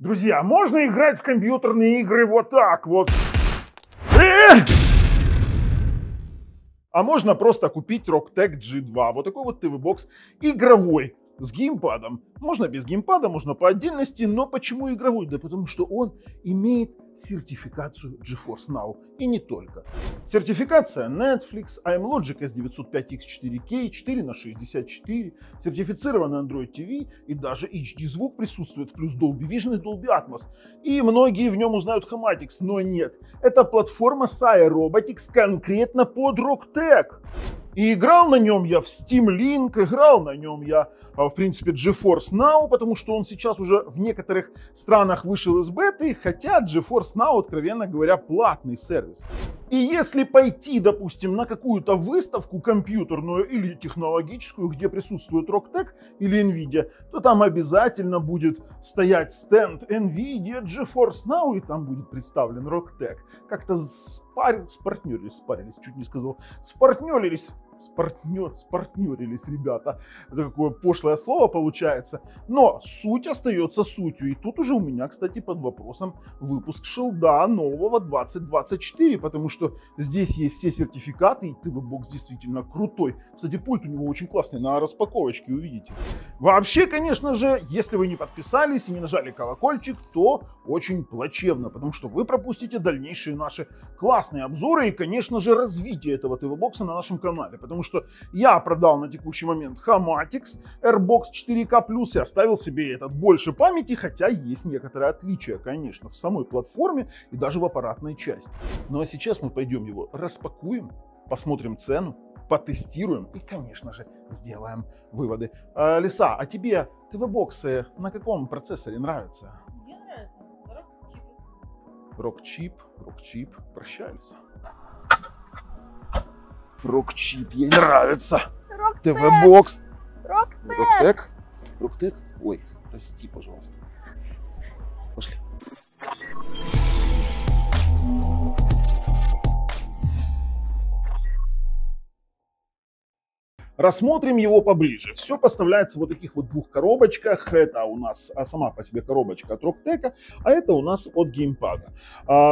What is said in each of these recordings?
Друзья, можно играть в компьютерные игры вот так вот. А можно просто купить Rocktec G2. Вот такой вот ТВ-бокс игровой с геймпадом. Можно без геймпада, можно по отдельности, но почему игровой? Да потому что он имеет сертификацию GeForce Now. И не только. Сертификация Netflix, AMLogic S905X 4K, 4:64, сертифицированный Android TV и даже HD звук присутствует, плюс Dolby Vision и Dolby Atmos. И многие в нем узнают Hematics, но нет. Это платформа Saya Robotics конкретно под Rocktec. И играл на нем я в Steam Link, играл на нем я, в принципе, GeForce Now, потому что он сейчас уже в некоторых странах вышел из беты, хотя GeForce Now, откровенно говоря, платный сервис. И если пойти, допустим, на какую-то выставку компьютерную или технологическую, где присутствует Rocktec или Nvidia, то там обязательно будет стоять стенд Nvidia, GeForce Now, и там будет представлен Rocktec. Как-то спартнерились, чуть не сказал, спартнерились ребята. Это какое пошлое слово получается. Но суть остается сутью. И тут уже у меня, кстати, под вопросом выпуск шилда нового 2024, потому что здесь есть все сертификаты, и ТВ-бокс действительно крутой. Кстати, пульт у него очень классный, на распаковочке увидите. Вообще, конечно же, если вы не подписались и не нажали колокольчик, то очень плачевно, потому что вы пропустите дальнейшие наши классные обзоры и, конечно же, развитие этого ТВ-бокса на нашем канале. Потому что я продал на текущий момент Hematics Airbox 4K+, и оставил себе этот больше памяти, хотя есть некоторые отличия, конечно, в самой платформе и даже в аппаратной части. Ну а сейчас мы пойдем его распакуем, посмотрим цену, потестируем и, конечно же, сделаем выводы. Лиса, а тебе ТВ-боксы на каком процессоре нравятся? Мне нравится Rockchip, прощались. Rockchip, ей нравится. ТВ-бокс. Rocktec. Ой, прости, пожалуйста. Пошли. Рассмотрим его поближе. Все поставляется в вот таких вот двух коробочках. Это у нас сама по себе коробочка от Rocktec, а это у нас от геймпада.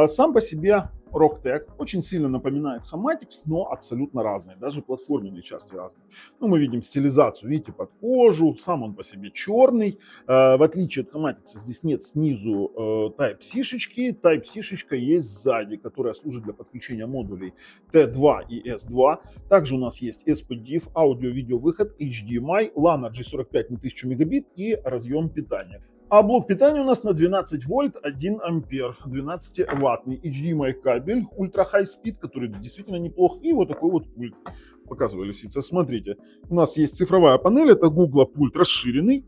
Сам по себе Rocktec очень сильно напоминает Hematics, но абсолютно разные, даже платформенные части разные. Ну, мы видим стилизацию, видите, под кожу, сам он по себе черный. В отличие от Hematics, здесь нет снизу Type-C-шечки, Type-C-шечка есть сзади, которая служит для подключения модулей T2 и S2. Также у нас есть SPDIF, аудио-видео-выход, HDMI, LAN G45 на 1000 мегабит и разъем питания. А блок питания у нас на 12 вольт, 1 ампер, 12-ваттный HDMI кабель, ультра high speed, который действительно неплох, и вот такой вот пульт. Показываю, лисица, смотрите. У нас есть цифровая панель, это Google пульт расширенный.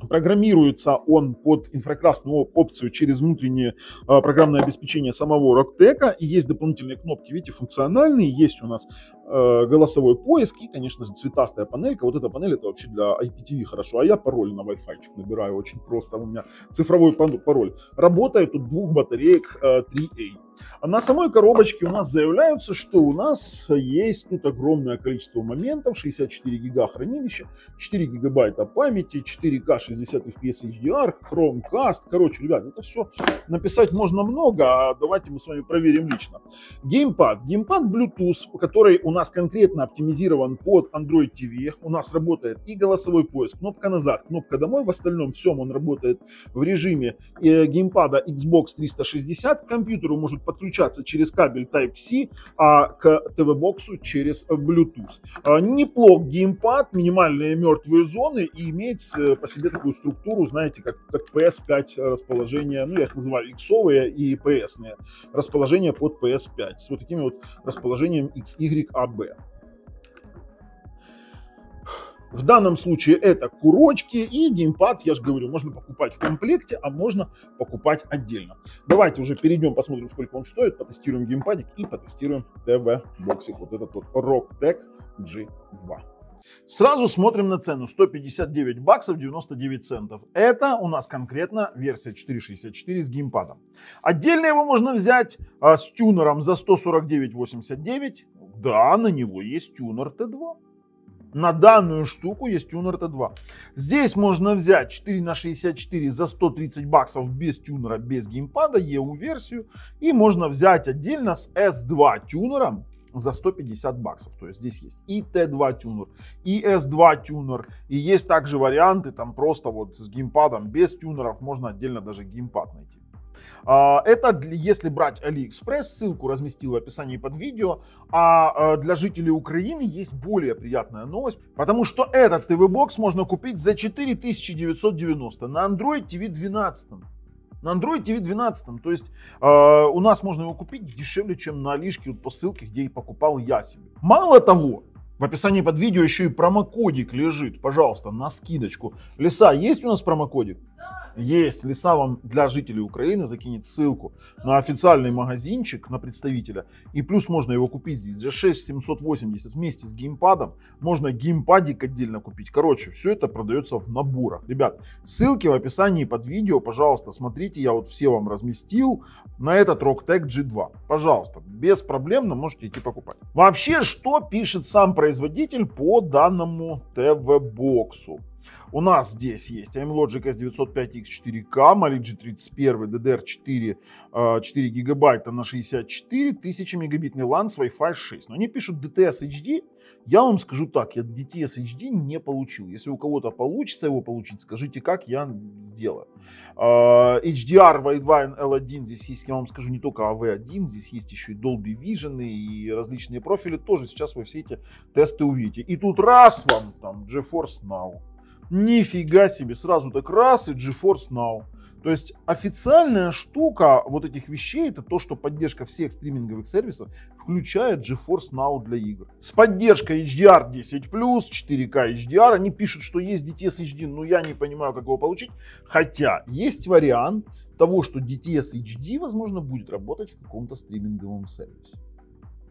Программируется он под инфракрасную опцию через внутреннее программное обеспечение самого Rocktec. И есть дополнительные кнопки, видите, функциональные. Есть у нас голосовой поиск и, конечно же, цветастая панелька. Вот эта панель это вообще для IPTV хорошо. А я пароль на Wi-Fi набираю очень просто. У меня цифровой пароль. Работает от двух батареек 3A. А на самой коробочке у нас заявляются, что у нас есть тут огромное количество моментов, 64 гига хранилища, 4 гигабайта памяти, 4К 60 FPS HDR, Chromecast. Короче, ребят, это все написать можно много, а давайте мы с вами проверим лично. Геймпад Bluetooth, который у нас конкретно оптимизирован под Android TV. У нас работает и голосовой поиск, кнопка назад, кнопка домой. В остальном всем он работает в режиме геймпада Xbox 360. К компьютеру может подключаться через кабель Type-C, а к ТВ-боксу через Bluetooth. Неплох геймпад, минимальные мертвые зоны и имеет по себе такую структуру, знаете, как PS5 расположение, ну я их называю X-овые и PS-ные расположения под PS5 с вот такими вот расположением XYAB. В данном случае это курочки и геймпад, я же говорю, можно покупать в комплекте, а можно покупать отдельно. Давайте уже перейдем, посмотрим, сколько он стоит, потестируем геймпадик и потестируем ТВ-боксик, вот этот вот Rocktec G2. Сразу смотрим на цену, 159 баксов 99 центов. Это у нас конкретно версия 4.64 с геймпадом. Отдельно его можно взять с тюнером за 149,89. Да, на него есть тюнер T2. На данную штуку есть тюнер Т2. Здесь можно взять 4х64 за 130 баксов без тюнера, без геймпада, EU-версию. И можно взять отдельно с S2 тюнером за 150 баксов. То есть здесь есть и Т2 тюнер, и S2 тюнер. И есть также варианты там просто вот с геймпадом без тюнеров. Можно отдельно даже геймпад найти. Это если брать AliExpress, ссылку разместил в описании под видео. А для жителей Украины есть более приятная новость, потому что этот TV-бокс можно купить за 4990 на Android TV 12. На Android TV 12. То есть у нас можно его купить дешевле, чем на Алишке вот по ссылке, где и покупал я себе. Мало того, в описании под видео еще и промокодик лежит. Пожалуйста, на скидочку. Лиса, есть у нас промокодик? Есть. Лиса вам для жителей Украины закинет ссылку на официальный магазинчик, на представителя. И плюс можно его купить здесь за 6780 вместе с геймпадом. Можно геймпадик отдельно купить. Короче, все это продается в наборах. Ребят, ссылки в описании под видео. Пожалуйста, смотрите. Я вот все вам разместил на этот Rocktech G2. Пожалуйста, без проблем можете идти покупать. Вообще, что пишет сам производитель по данному TV-боксу? У нас здесь есть AMLogic S905X 4K, Mali G31, DDR4, 4 гигабайта на 64, 1000 мегабитный LAN с Wi-Fi 6. Но они пишут DTS HD. Я вам скажу так, я DTS HD не получил. Если у кого-то получится его получить, скажите как, я сделаю. HDR Widevine L1 здесь есть, я вам скажу, не только AV1, здесь есть еще и Dolby Vision и различные профили. Тоже сейчас вы все эти тесты увидите. И тут раз вам там GeForce Now. Нифига себе, сразу так раз и GeForce Now. То есть официальная штука вот этих вещей, это то, что поддержка всех стриминговых сервисов включает GeForce Now для игр. С поддержкой HDR10+, 4K HDR, они пишут, что есть DTS HD, но я не понимаю, как его получить. Хотя есть вариант того, что DTS HD, возможно, будет работать в каком-то стриминговом сервисе.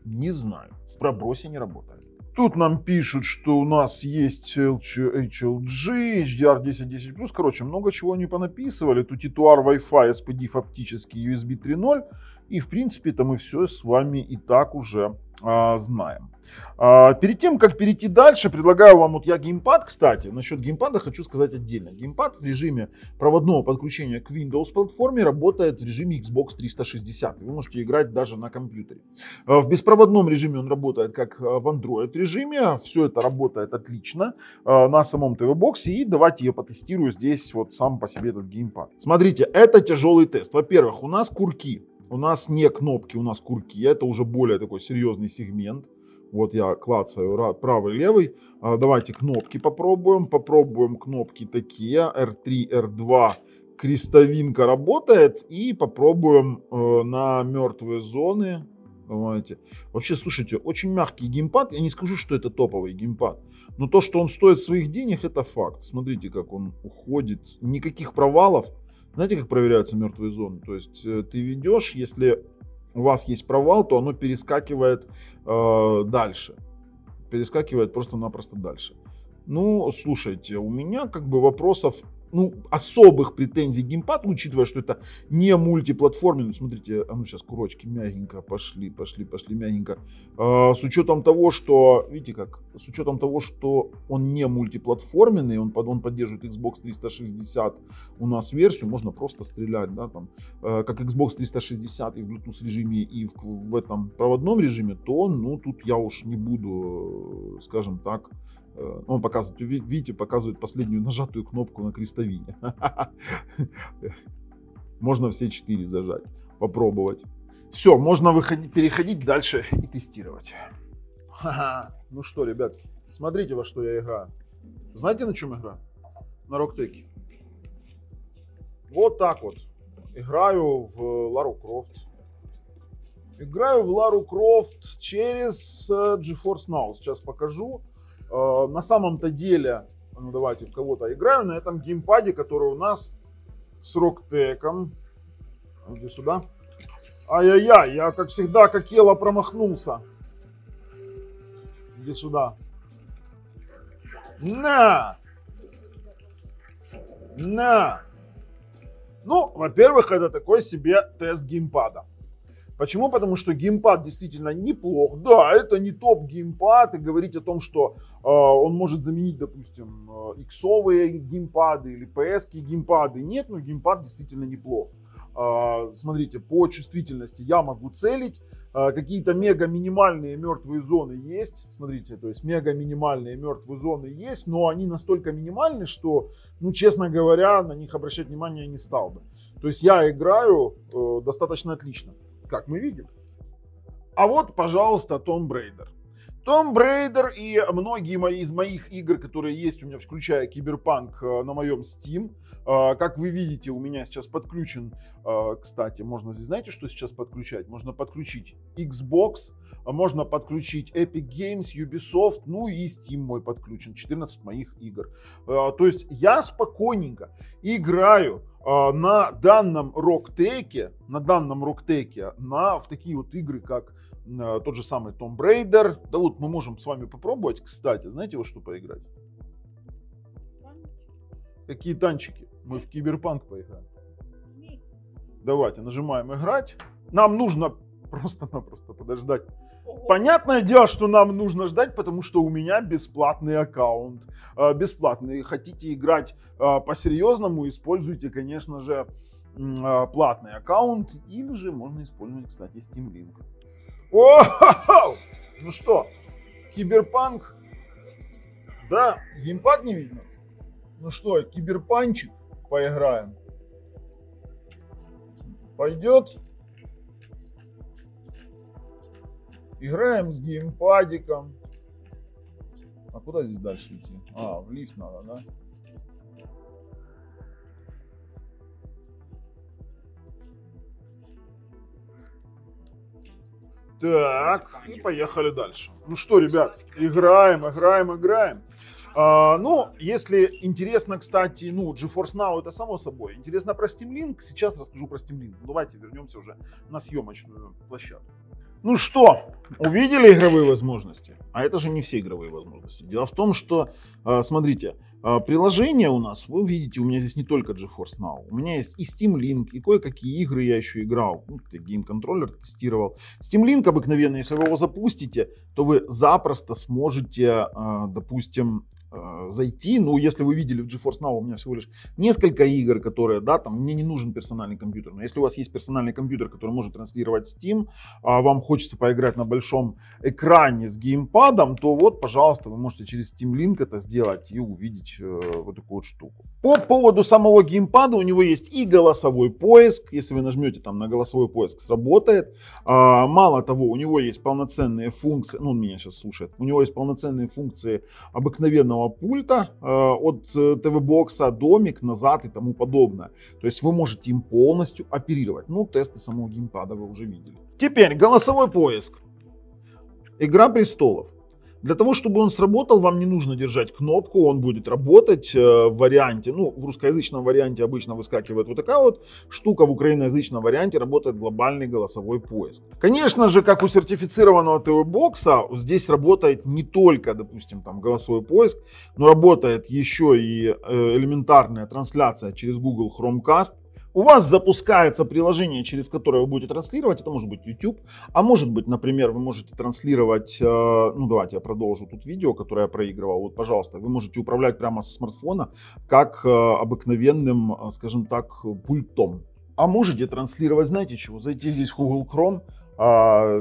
Не знаю, в пробросе не работает. Тут нам пишут, что у нас есть HLG, HDR10+, короче, много чего они понаписывали. Тут Итуар Wi-Fi, SPDIF оптический, USB 3.0. И, в принципе-то, мы все с вами и так уже знаем. Перед тем, как перейти дальше, предлагаю вам, вот я геймпад, кстати, насчет геймпада хочу сказать отдельно. Геймпад в режиме проводного подключения к Windows платформе работает в режиме Xbox 360. Вы можете играть даже на компьютере. В беспроводном режиме он работает как в Android режиме. Все это работает отлично на самом TV-боксе. И давайте я потестирую здесь вот сам по себе этот геймпад. Смотрите, это тяжелый тест. Во-первых, у нас курки. У нас не кнопки, у нас курки. Это уже более такой серьезный сегмент. Вот я клацаю правый, левый. Давайте кнопки попробуем. Попробуем кнопки такие. R3, R2. Крестовинка работает. И попробуем на мертвые зоны. Давайте. Вообще, слушайте, очень мягкий геймпад. Я не скажу, что это топовый геймпад. Но то, что он стоит своих денег, это факт. Смотрите, как он уходит. Никаких провалов. Знаете, как проверяются мертвые зоны? То есть ты ведешь, если у вас есть провал, то оно перескакивает дальше. Перескакивает просто-напросто дальше. Ну, слушайте, у меня как бы вопросов, особых претензий к геймпаду, учитывая, что это не мультиплатформенный. Смотрите, сейчас курочки мягенько пошли мягенько. С учетом того, что, видите как, с учетом того, что он не мультиплатформенный, он поддерживает Xbox 360 у нас версию, можно просто стрелять, да, там, как Xbox 360 и в Bluetooth режиме, и в этом проводном режиме, то, тут я уж не буду, скажем так, он показывает, видите, показывает последнюю нажатую кнопку на крестовине. Можно все 4 зажать, попробовать. Все, можно переходить дальше и тестировать. Ну что, ребятки, смотрите, во что я играю. Знаете, на чем играю? На Rocktech. Вот так вот. Играю в Лару Крофт. Играю в Лару Крофт через GeForce Now. Сейчас покажу. На самом-то деле, давайте в кого-то играю на этом геймпаде, который у нас с Rocktech. Иди сюда. Ай-яй-яй, я как всегда, как ело промахнулся. Иди сюда. На! Ну, во-первых, это такой себе тест геймпада. Почему? Потому что геймпад действительно неплох. Да, это не топ-геймпад, и говорить о том, что он может заменить, допустим, иксовые геймпады или PS-ки геймпады, нет, но геймпад действительно неплох. Смотрите, по чувствительности я могу целить, какие-то мега-минимальные мертвые зоны есть, смотрите, то есть мега-минимальные мертвые зоны есть, но они настолько минимальны, что, ну, честно говоря, на них обращать внимание не стал бы. То есть я играю достаточно отлично, как мы видим. А вот, пожалуйста, Tomb Raider. Tomb Raider и многие из моих игр, которые есть у меня, включая Киберпанк на моем Steam. Как вы видите, у меня сейчас подключен, кстати, можно здесь, знаете, что сейчас подключать? Можно подключить Xbox, можно подключить Epic Games, Ubisoft, ну и Steam мой подключен, 14 моих игр. То есть я спокойненько играю на данном Рок-Теке, в такие вот игры, как тот же самый Tomb Raider. Да вот мы можем с вами попробовать, кстати, знаете, во что поиграть? Какие танчики? Мы в Киберпанк поиграем. Давайте, нажимаем играть. Нам нужно просто-напросто подождать. Понятное дело, что нам нужно ждать, потому что у меня бесплатный аккаунт. Бесплатный. Хотите играть по-серьезному, используйте, конечно же, платный аккаунт. Или же можно использовать, кстати, Steam Link. О-хо-хо! Ну что, Киберпанк? Да, геймпад не видно? Ну что, Киберпанчик поиграем? Пойдет? Играем с геймпадиком. А куда здесь дальше идти? А, в лифт надо, да? Так, и поехали дальше. Ну что, ребят, играем. Ну, если интересно, кстати, ну, GeForce Now это само собой. Интересно про Steam Link, сейчас расскажу про Steam Link. Давайте вернемся уже на съемочную площадку. Ну что, увидели игровые возможности? А это же не все игровые возможности. Дело в том, что, смотрите, приложение у нас, вы видите, у меня здесь не только GeForce Now. У меня есть и Steam Link, и кое-какие игры я еще играл. Ну, Game Controller тестировал. Steam Link обыкновенно, если вы его запустите, то вы запросто сможете, допустим, зайти. Ну, если вы видели в GeForce Now, у меня всего лишь несколько игр, которые, да, там, мне не нужен персональный компьютер. Но если у вас есть персональный компьютер, который может транслировать Steam, а вам хочется поиграть на большом экране с геймпадом, то вот, пожалуйста, вы можете через Steam Link это сделать и увидеть вот такую вот штуку. По поводу самого геймпада, у него есть и голосовой поиск. Если вы нажмете там на голосовой поиск, сработает. Мало того, у него есть полноценные функции, ну, он меня сейчас слушает, у него есть полноценные функции обыкновенного пульта от ТВ-бокса, домик, назад и тому подобное. То есть вы можете им полностью оперировать. Ну, тесты самого геймпада вы уже видели. Теперь голосовой поиск. Игра престолов. Для того, чтобы он сработал, вам не нужно держать кнопку, он будет работать в варианте, ну, в русскоязычном варианте обычно выскакивает вот такая вот штука, в украиноязычном варианте работает глобальный голосовой поиск. Конечно же, как у сертифицированного ТВ-бокса, здесь работает не только, допустим, там голосовой поиск, но работает еще и элементарная трансляция через Google Chromecast. У вас запускается приложение, через которое вы будете транслировать, это может быть YouTube, а может быть, например, вы можете транслировать, ну давайте я продолжу тут видео, которое я проигрывал, вот пожалуйста, вы можете управлять прямо со смартфона, как обыкновенным, скажем так, пультом. А можете транслировать, знаете чего, зайти здесь в Google Chrome,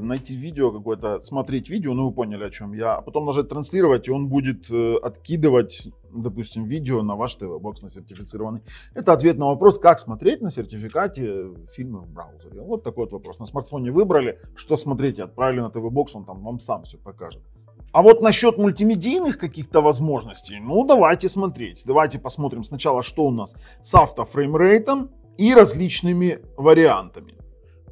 найти видео какое-то, смотреть видео, ну вы поняли о чем я, а потом нажать транслировать, и он будет откидывать, допустим, видео на ваш ТВ-бокс, на сертифицированный. Это ответ на вопрос, как смотреть на сертификате фильмы в браузере. Вот такой вот вопрос. На смартфоне выбрали, что смотреть, отправили на ТВ-бокс, он там вам сам все покажет. А вот насчет мультимедийных каких-то возможностей, ну давайте смотреть. Давайте посмотрим сначала, что у нас с автофреймрейтом и различными вариантами.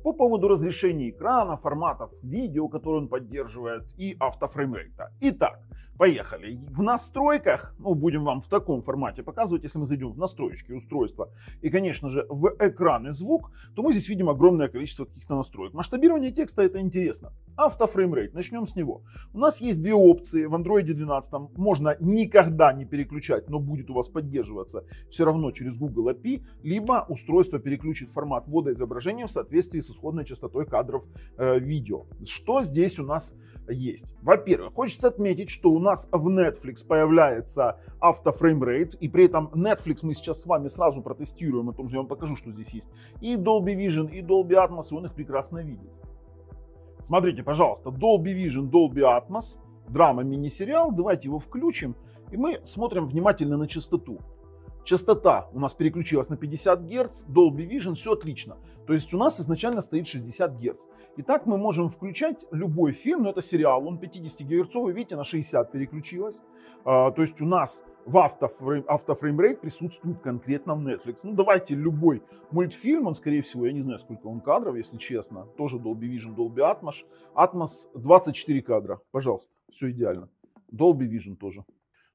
По поводу разрешения экрана, форматов видео, которые он поддерживает, и автофреймрейта. Итак, поехали. В настройках, ну будем вам в таком формате показывать, если мы зайдем в настройки устройства и, конечно же, в экран и звук, то мы здесь видим огромное количество каких-то настроек. Масштабирование текста — это интересно. Автофреймрейт, начнем с него. У нас есть две опции. В Android 12 можно никогда не переключать, но будет у вас поддерживаться все равно через Google API, либо устройство переключит формат ввода изображения в соответствии с исходной частотой кадров видео. Что здесь у нас есть? Во-первых, хочется отметить, что у нас в Netflix появляется автофреймрейт, и при этом Netflix мы сейчас с вами сразу протестируем, о том же я вам покажу, что здесь есть. И Dolby Vision, и Dolby Atmos, и он их прекрасно видит. Смотрите, пожалуйста, Dolby Vision, Dolby Atmos, драма мини-сериал, давайте его включим, и мы смотрим внимательно на частоту. Частота у нас переключилась на 50 Гц, Dolby Vision, все отлично. То есть у нас изначально стоит 60 Гц. Итак, мы можем включать любой фильм, но это сериал, он 50 герцовый, видите, на 60 переключилась. То есть у нас в автофреймрейт присутствует конкретно в Netflix. Ну давайте любой мультфильм, он скорее всего, я не знаю сколько он кадров, если честно, тоже Dolby Vision, Dolby Atmos 24 кадра, пожалуйста, все идеально. Dolby Vision тоже.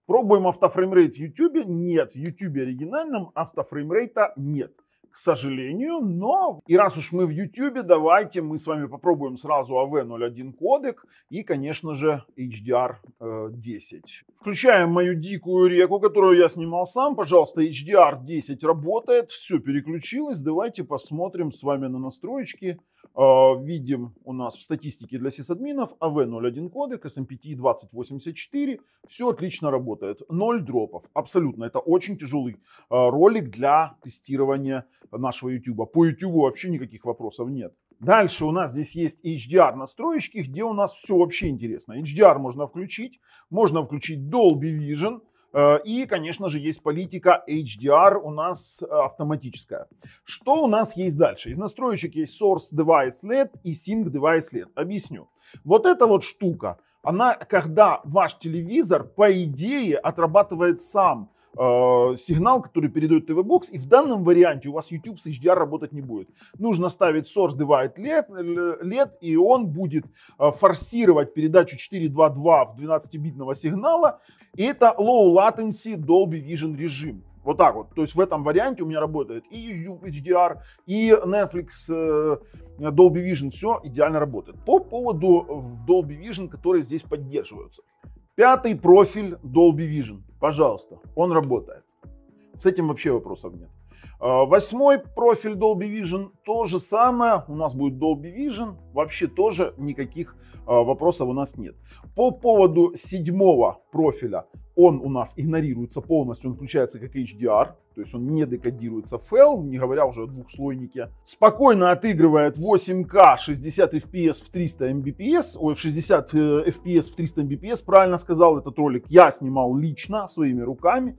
Пробуем автофреймрейт в YouTube. Нет, в YouTube оригинальном автофреймрейта нет, к сожалению. Но и раз уж мы в YouTube, давайте мы с вами попробуем сразу AV01 кодек и, конечно же, HDR10. Включаем мою дикую реку, которую я снимал сам. Пожалуйста, HDR10 работает, все переключилось. Давайте посмотрим с вами на настройки. Видим у нас в статистике для сисадминов AV01 кодек, SMPTE 2084, все отлично работает, 0 дропов, абсолютно, это очень тяжелый ролик для тестирования нашего YouTube. По YouTube вообще никаких вопросов нет. Дальше у нас здесь есть HDR настроечки, где у нас все вообще интересно. HDR можно включить Dolby Vision. И, конечно же, есть политика HDR у нас автоматическая. Что у нас есть дальше? Из настроечек есть Source Device LED и Sync Device LED. Объясню. Вот эта вот штука, она, когда ваш телевизор, по идее, отрабатывает сам сигнал, который передает TV-бокс, и в данном варианте у вас YouTube с HDR работать не будет. Нужно ставить Source Device LED, и он будет форсировать передачу 4.2.2 в 12-битного сигнала. И это Low Latency Dolby Vision режим. Вот так вот. То есть в этом варианте у меня работает и YouTube HDR, и Netflix Dolby Vision. Все идеально работает. По поводу Dolby Vision, которые здесь поддерживаются. 5-й профиль Dolby Vision. Пожалуйста, он работает. С этим вообще вопросов нет. 8-й профиль Dolby Vision, то же самое. У нас будет Dolby Vision. Вообще тоже никаких вопросов у нас нет. По поводу 7-го профиля, он у нас игнорируется полностью, он включается как HDR, то есть он не декодируется в FL, не говоря уже о двухслойнике. Спокойно отыгрывает 8К 60 FPS в 300 Mbps, ой, в 60 FPS в 300 Mbps, правильно сказал, этот ролик я снимал лично, своими руками,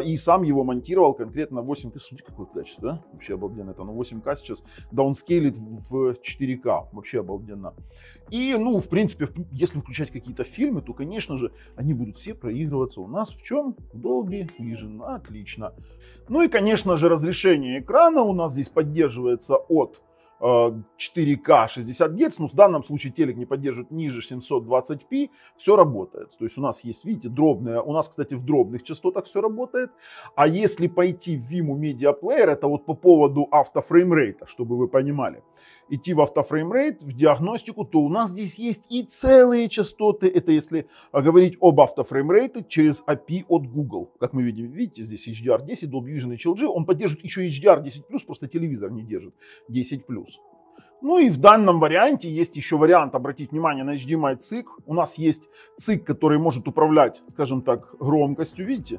и сам его монтировал конкретно 8К, смотрите, какое качество, да? Вообще обалденно, это, но 8К сейчас даунскейлит в 4К, вообще обалденно. И, ну, в принципе, если включать какие-то фильмы, то, конечно же, они будут все проигрываться у нас в чем? В Dolby Vision. Отлично. Ну и, конечно же, разрешение экрана у нас здесь поддерживается от 4К 60 Гц, но в данном случае телек не поддерживает ниже 720p, все работает. То есть у нас есть, видите, дробные, у нас, кстати, в дробных частотах все работает. А если пойти в Vimeo Media Player, это вот по поводу автофреймрейта, чтобы вы понимали, идти в автофреймрейт, в диагностику, то у нас здесь есть и целые частоты, это если говорить об автофреймрейте через API от Google. Как мы видим, видите, здесь HDR10, Dolby Vision и HLG, он поддерживает еще HDR10+, просто телевизор не держит 10+. Ну и в данном варианте есть еще вариант, обратить внимание на HDMI цик. У нас есть цик, который может управлять, скажем так, громкостью, видите?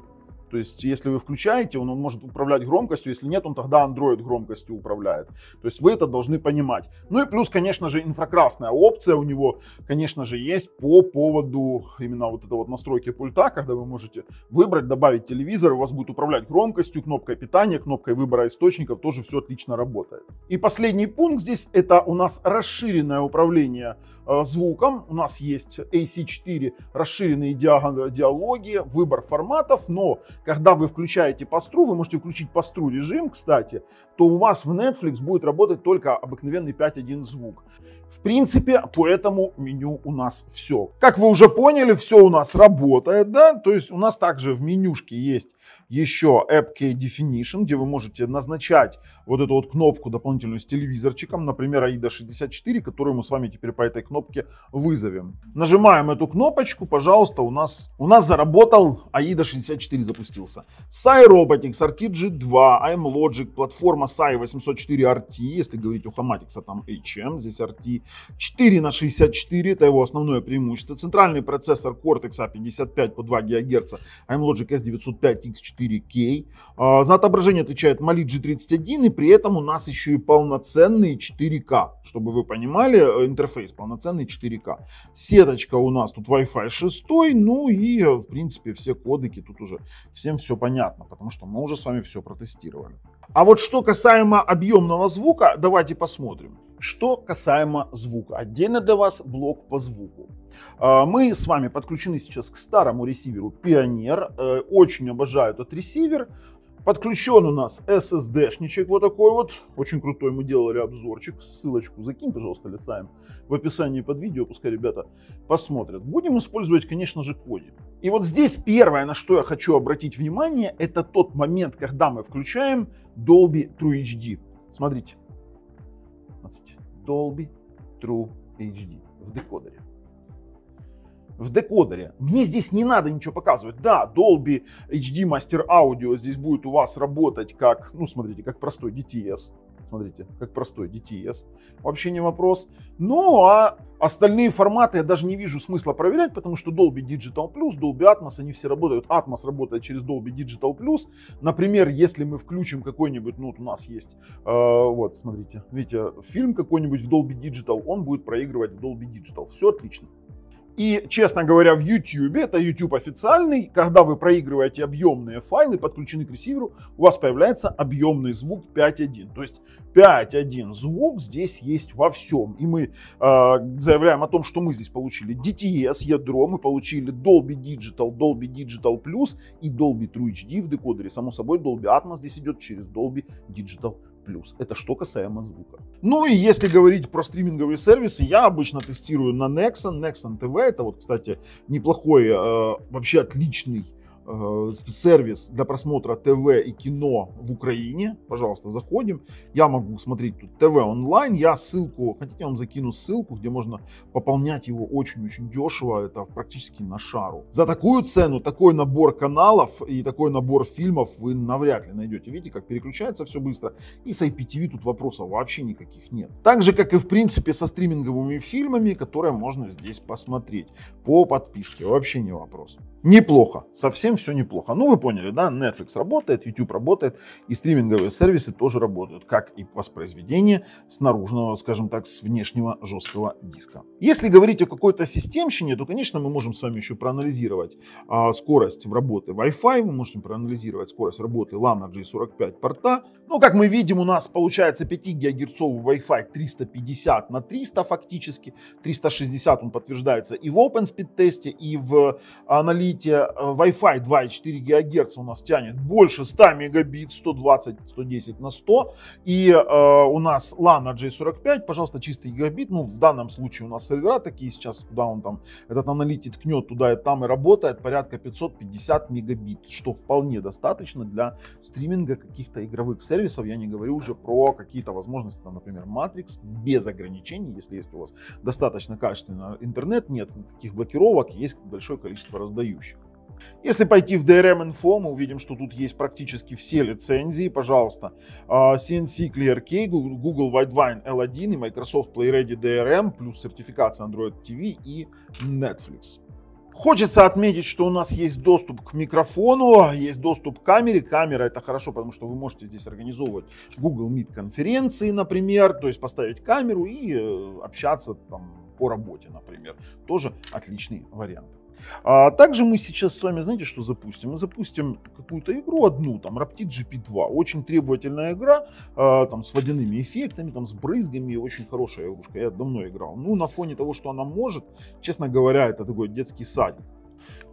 То есть, если вы включаете, он может управлять громкостью, если нет, он тогда Android громкостью управляет. То есть, вы это должны понимать. Ну и плюс, конечно же, инфракрасная опция у него, конечно же, есть по поводу именно вот этой вот настройки пульта, когда вы можете выбрать, добавить телевизор, у вас будет управлять громкостью, кнопкой питания, кнопкой выбора источников, тоже все отлично работает. И последний пункт здесь, это у нас расширенное управление звуком. У нас есть AC4, расширенные диалоги, выбор форматов, но когда вы включаете пастру, вы можете включить пастру режим, кстати, то у вас в Netflix будет работать только обыкновенный 5.1 звук. В принципе, по этому меню у нас все. Как вы уже поняли, все у нас работает, да, то есть у нас также в менюшке есть еще App Key Definition, где вы можете назначать вот эту вот кнопку дополнительную с телевизорчиком, например, AIDA 64, которую мы с вами теперь по этой кнопке вызовем. Нажимаем эту кнопочку, пожалуйста, у нас заработал AIDA 64, запустился. Sai Robotics, RTG2, iMlogic, платформа Sai 804 RT, если говорить у Hamatix, там HM, здесь RT, 4/64, это его основное преимущество. Центральный процессор Cortex A55 по 2 ГГц, iMlogic S905 X4K. За отображение отвечает Mali G31, и при этом у нас еще и полноценный 4К, чтобы вы понимали, интерфейс полноценный 4К. Сеточка у нас тут Wi-Fi 6, ну и в принципе все кодеки, тут уже всем все понятно, потому что мы уже с вами все протестировали. А вот что касаемо объемного звука, давайте посмотрим. Что касаемо звука, отдельно для вас блок по звуку. Мы с вами подключены сейчас к старому ресиверу Pioneer, очень обожаю этот ресивер. Подключен у нас SSD-шничек вот такой вот, очень крутой, мы делали обзорчик, ссылочку закинь, пожалуйста, Лисаем, в описании под видео, пускай ребята посмотрят. Будем использовать, конечно же, коди. И вот здесь первое, на что я хочу обратить внимание, это тот момент, когда мы включаем Dolby True HD. Смотрите, Dolby True HD в декодере. В декодере. Мне здесь не надо ничего показывать. Да, Dolby HD Master Audio здесь будет у вас работать как, ну смотрите, как простой DTS. Смотрите, как простой DTS. Вообще не вопрос. Ну а остальные форматы я даже не вижу смысла проверять, потому что Dolby Digital Plus, Dolby Atmos, они все работают. Atmos работает через Dolby Digital Plus. Например, если мы включим какой-нибудь, ну вот у нас есть, вот смотрите, видите, фильм какой-нибудь в Dolby Digital, он будет проигрывать в Dolby Digital. Все отлично. И, честно говоря, в YouTube, это YouTube официальный, когда вы проигрываете объемные файлы, подключены к ресиверу, у вас появляется объемный звук 5.1. То есть 5.1 звук здесь есть во всем. И мы заявляем о том, что мы здесь получили DTS ядро, мы получили Dolby Digital Plus и Dolby True HD в декодере. Само собой, Dolby Atmos здесь идет через Dolby Digital Plus. Это что касаемо звука. Ну и если говорить про стриминговые сервисы, я обычно тестирую на Nexon TV. Это вот, кстати, неплохой, вообще отличный сервис для просмотра ТВ и кино в Украине. Пожалуйста, заходим. Я могу смотреть тут ТВ онлайн. Я ссылку, хотите, я вам закину ссылку, где можно пополнять его очень-очень дешево. Это практически на шару. За такую цену, такой набор каналов и такой набор фильмов вы навряд ли найдете. Видите, как переключается все быстро. И с IPTV тут вопросов вообще никаких нет. Так же, как и в принципе со стриминговыми фильмами, которые можно здесь посмотреть по подписке. Вообще не вопрос. Неплохо. Совсем все неплохо. Ну, вы поняли, да? Netflix работает, YouTube работает, и стриминговые сервисы тоже работают, как и воспроизведение с наружного, скажем так, с внешнего жесткого диска. Если говорить о какой-то системщине, то, конечно, мы можем с вами еще проанализировать скорость в работе Wi-Fi, мы можем проанализировать скорость работы LAN G45 порта. Ну, как мы видим, у нас получается 5 ГГц Wi-Fi 350 на 300 фактически, 360 он подтверждается и в OpenSpeed тесте, и в аналитике. Wi-Fi 2,4 ГГц у нас тянет больше 100 мегабит, 120-110 на 100. И у нас LAN J45, пожалуйста, чистый гигабит. Ну, в данном случае у нас сервера такие сейчас, куда он там, этот аналитик ткнет туда и там и работает, порядка 550 мегабит, что вполне достаточно для стриминга каких-то игровых сервисов. Я не говорю уже про какие-то возможности, там, например, Matrix без ограничений, если есть у вас достаточно качественный интернет, нет никаких блокировок, есть большое количество раздающих. Если пойти в DRM-Info, мы увидим, что тут есть практически все лицензии. Пожалуйста, CNC Clear Key, Google Widevine L1 и Microsoft PlayReady DRM, плюс сертификация Android TV и Netflix. Хочется отметить, что у нас есть доступ к микрофону, есть доступ к камере. Камера — это хорошо, потому что вы можете здесь организовывать Google Meet конференции, например, то есть поставить камеру и общаться там по работе, например. Тоже отличный вариант. Также мы сейчас с вами, знаете, что запустим? Мы запустим какую-то игру одну, там Raptid GP2, очень требовательная игра, там с водяными эффектами, там с брызгами, очень хорошая игрушка, я давно играл. Ну, на фоне того, что она может, честно говоря, это такой детский садик.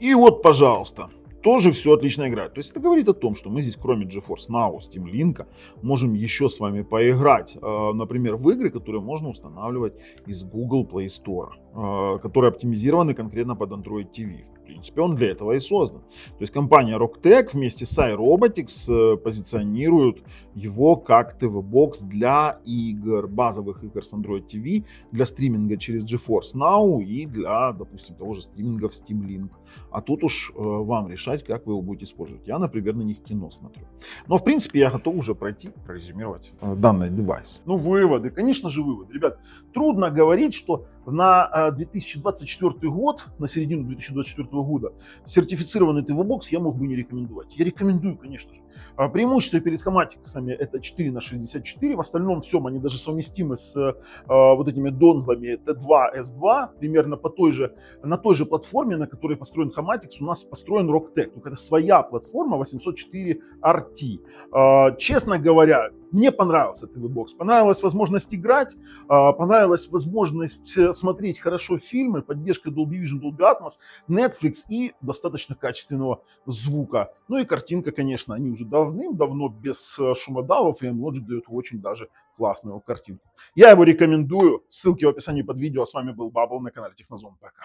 И вот, пожалуйста, тоже все отлично играет. То есть это говорит о том, что мы здесь кроме GeForce Now, Steam Link можем еще с вами поиграть, например, в игры, которые можно устанавливать из Google Play Store, которые оптимизированы конкретно под Android TV. В принципе, он для этого и создан. То есть компания Rocktech вместе с iRobotics позиционирует его как TV-бокс для игр, базовых игр с Android TV, для стриминга через GeForce Now и для, допустим, того же стриминга в Steam Link. А тут уж вам решать, как вы его будете использовать. Я, например, на них кино смотрю. Но, в принципе, я готов уже прорезюмировать данный девайс. Ну, выводы, конечно же, выводы. Ребят, трудно говорить, что на 2024 год, на середину 2024 года, сертифицированный TV-бокс я мог бы не рекомендовать. Я рекомендую, конечно же. Преимущество перед Хоматиксами это 4:64, в остальном всем они даже совместимы с вот этими донглами T2, S2, примерно на той же платформе, на которой построен Хоматикс, у нас построен Rocktech, только это своя платформа 804 RT. Честно говоря, мне понравился TV-бокс, понравилась возможность играть, понравилась возможность смотреть хорошо фильмы, поддержка Dolby Vision, Dolby Atmos, Netflix и достаточно качественного звука. Ну и картинка, конечно, они уже давным-давно без шумодавов, и M-Logic дает очень даже классную картинку. Я его рекомендую, ссылки в описании под видео. А с вами был Бабл на канале Технозон. Пока.